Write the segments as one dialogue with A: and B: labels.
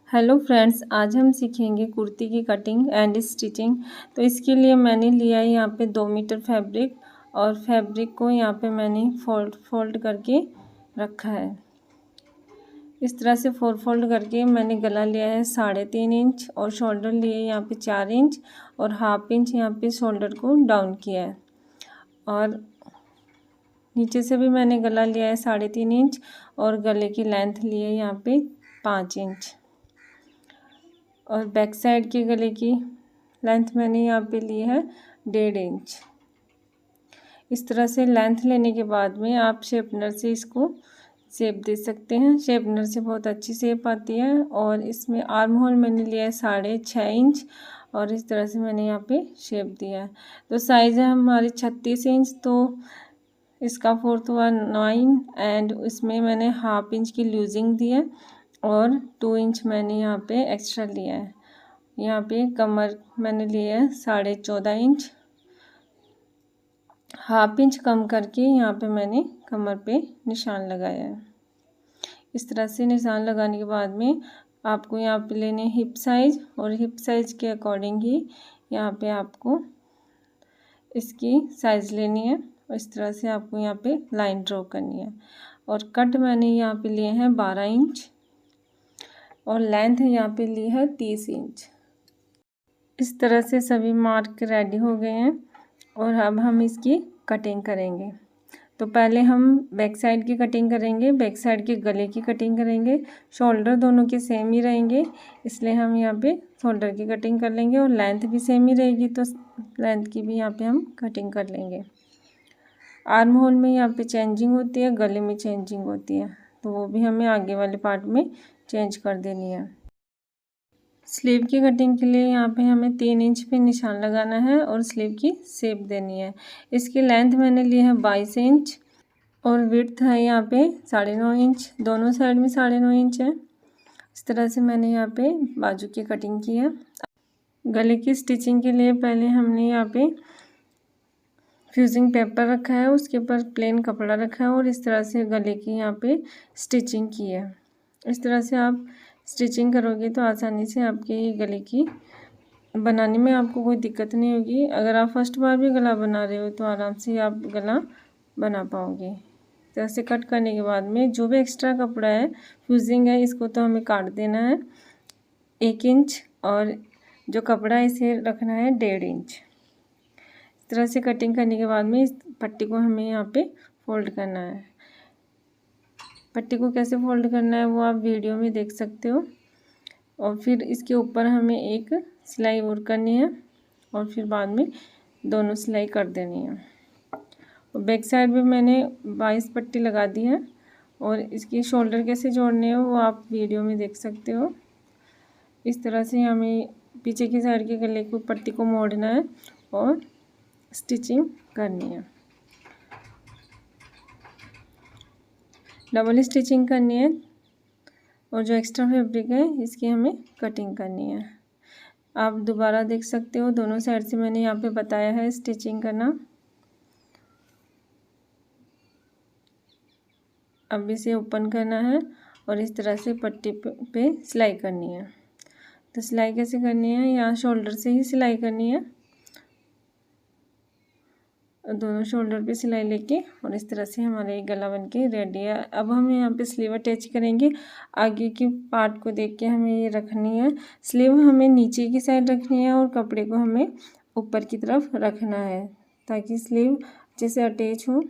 A: Hello friends, आज हम सीखेंगे कुर्ती की कटिंग एंड स्टिचिंग। तो इसके लिए मैंने लिया है यहाँ पे 2 मीटर फैब्रिक और फैब्रिक को यहाँ पे मैंने फोल्ड करके रखा है। इस तरह से फोल्ड करके मैंने गला लिया है 3.5 इंच और शोल्डर लिए यहाँ पे 4 इंच और हाफ इंच यहाँ पे शोल्डर को डाउन किया है। और नीचे से भी मैंने गला लिया है 3.5 इंच और गले की लेंथ ली है यहाँ पे 5 इंच और बैक साइड के गले की लेंथ मैंने यहाँ पे ली है 1.5 इंच। इस तरह से लेंथ लेने के बाद में आप शेपनर से इसको शेप दे सकते हैं। शेपनर से बहुत अच्छी शेप आती है। और इसमें आर्म होल मैंने लिया है 6.5 इंच और इस तरह से मैंने यहाँ पे शेप दिया है। तो साइज़ है हमारी 36 इंच, तो इसका 4th हुआ 9 एंड इसमें मैंने हाफ इंच की लूजिंग दी है और 2 इंच मैंने यहाँ पे एक्स्ट्रा लिया है। यहाँ पे कमर मैंने लिया है 14.5 इंच, हाफ इंच कम करके यहाँ पे मैंने कमर पे निशान लगाया है। इस तरह से निशान लगाने के बाद में आपको यहाँ पे लेने हिप साइज़ और हिप साइज़ के अकॉर्डिंग ही यहाँ पे आपको इसकी साइज़ लेनी है और इस तरह से आपको यहाँ पे लाइन ड्रॉ करनी है। और कट मैंने यहाँ पे लिए हैं 12 इंच और लेंथ यहाँ पे ली है 30 इंच। इस तरह से सभी मार्क रेडी हो गए हैं और अब हम इसकी कटिंग करेंगे। तो पहले हम बैक साइड की कटिंग करेंगे, बैक साइड के गले की कटिंग करेंगे। शोल्डर दोनों के सेम ही रहेंगे, इसलिए हम यहाँ पे शोल्डर की कटिंग कर लेंगे और लेंथ भी सेम ही रहेगी, तो लेंथ की भी यहाँ पे हम कटिंग कर लेंगे। आर्म होल में यहाँ पे चेंजिंग होती है, गले में चेंजिंग होती है, तो वो भी हमें आगे वाले पार्ट में चेंज कर देनी है। स्लीव की कटिंग के लिए यहाँ पे हमें 3 इंच पे निशान लगाना है और स्लीव की शेप देनी है। इसकी लेंथ मैंने ली है 22 इंच और विड्थ है यहाँ पे 9.5 इंच, दोनों साइड में 9.5 इंच है। इस तरह से मैंने यहाँ पे बाजू की कटिंग की है। गले की स्टिचिंग के लिए पहले हमने यहाँ पे फ्यूजिंग पेपर रखा है, उसके ऊपर प्लेन कपड़ा रखा है और इस तरह से गले की यहाँ पे स्टिचिंग की है। इस तरह से आप स्टिचिंग करोगे तो आसानी से आपके गले की बनाने में आपको कोई दिक्कत नहीं होगी। अगर आप फर्स्ट बार भी गला बना रहे हो तो आराम से आप गला बना पाओगे। इस तरह से कट करने के बाद में जो भी एक्स्ट्रा कपड़ा है, फ्यूजिंग है, इसको तो हमें काट देना है 1 इंच और जो कपड़ा है इसे रखना है 1.5 इंच। इस तरह से कटिंग करने के बाद में इस पट्टी को हमें यहाँ पे फोल्ड करना है। पट्टी को कैसे फोल्ड करना है वो आप वीडियो में देख सकते हो। और फिर इसके ऊपर हमें एक सिलाई और करनी है और फिर बाद में दोनों सिलाई कर देनी है। और बैक साइड भी मैंने 22 पट्टी लगा दी है और इसकी शोल्डर कैसे जोड़ने हैं वो आप वीडियो में देख सकते हो। इस तरह से हमें पीछे की साइड के गले को पट्टी को मोड़ना है और स्टिचिंग करनी है। डबल स्टिचिंग करनी है और जो एक्स्ट्रा फैब्रिक है इसकी हमें कटिंग करनी है। आप दोबारा देख सकते हो, दोनों साइड से मैंने यहाँ पे बताया है स्टिचिंग करना। अब इसे ओपन करना है और इस तरह से पट्टी पे सिलाई करनी है। तो सिलाई कैसे करनी है, यहाँ शोल्डर से ही सिलाई करनी है। दोनों शोल्डर पे सिलाई लेके और इस तरह से हमारा ये गला बनके रेडी है। अब हम यहाँ पे स्लीव अटैच करेंगे। आगे की पार्ट को देख के हमें ये रखनी है। स्लीव हमें नीचे की साइड रखनी है और कपड़े को हमें ऊपर की तरफ रखना है ताकि स्लीव अच्छे से अटैच हो।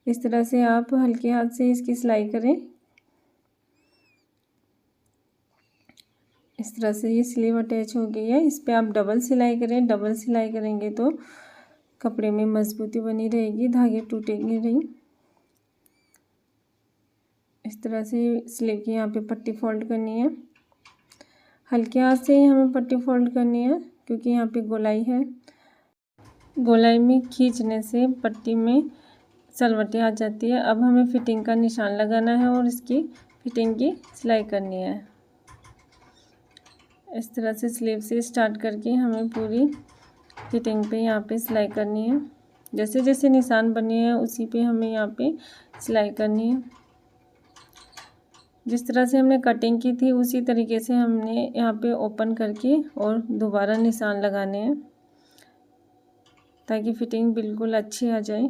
A: इस तरह से आप हल्के हाथ से इसकी सिलाई करें। इस तरह से ये स्लीव अटैच हो गई है। इस पर आप डबल सिलाई करें। डबल सिलाई करेंगे तो कपड़े में मजबूती बनी रहेगी, धागे टूटेंगे नहीं। इस तरह से स्लीव की यहाँ पे पट्टी फोल्ड करनी है। हल्के हाथ से ही हमें पट्टी फोल्ड करनी है क्योंकि यहाँ पे गोलाई है। गोलाई में खींचने से पट्टी में सलवटें आ जाती है। अब हमें फिटिंग का निशान लगाना है और इसकी फिटिंग की सिलाई करनी है। इस तरह से स्लीव से स्टार्ट करके हमें पूरी फिटिंग पे यहाँ पे सिलाई करनी है। जैसे जैसे निशान बने हैं उसी पे हमें यहाँ पे सिलाई करनी है। जिस तरह से हमने कटिंग की थी उसी तरीके से हमने यहाँ पे ओपन करके और दोबारा निशान लगाने हैं ताकि फिटिंग बिल्कुल अच्छी आ जाए।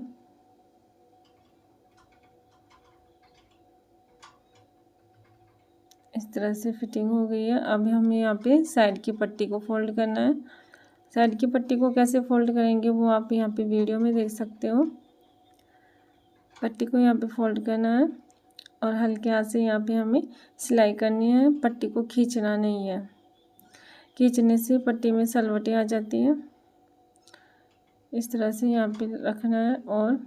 A: इस तरह से फिटिंग हो गई है। अब हमें यहाँ पे साइड की पट्टी को फोल्ड करना है। साइड की पट्टी को कैसे फोल्ड करेंगे वो आप यहाँ पे वीडियो में देख सकते हो। पट्टी को यहाँ पे फोल्ड करना है और हल्के हाथ से यहाँ पे हमें सिलाई करनी है। पट्टी को खींचना नहीं है, खींचने से पट्टी में सलवटें आ जाती हैं। इस तरह से यहाँ पे रखना है और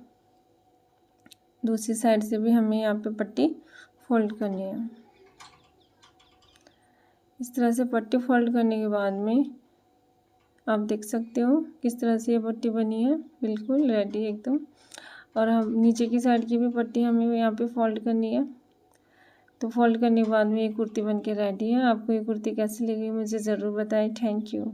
A: दूसरी साइड से भी हमें यहाँ पे पट्टी फोल्ड करनी है। इस तरह से पट्टी फोल्ड करने के बाद में आप देख सकते हो किस तरह से ये पट्टी बनी है, बिल्कुल रेडी एकदम। और हम नीचे की साइड की भी पट्टी हमें यहाँ पे फोल्ड करनी है। तो फोल्ड करने के बाद में ये कुर्ती बनके रेडी है। आपको ये कुर्ती कैसी लगी मुझे ज़रूर बताएं। Thank you.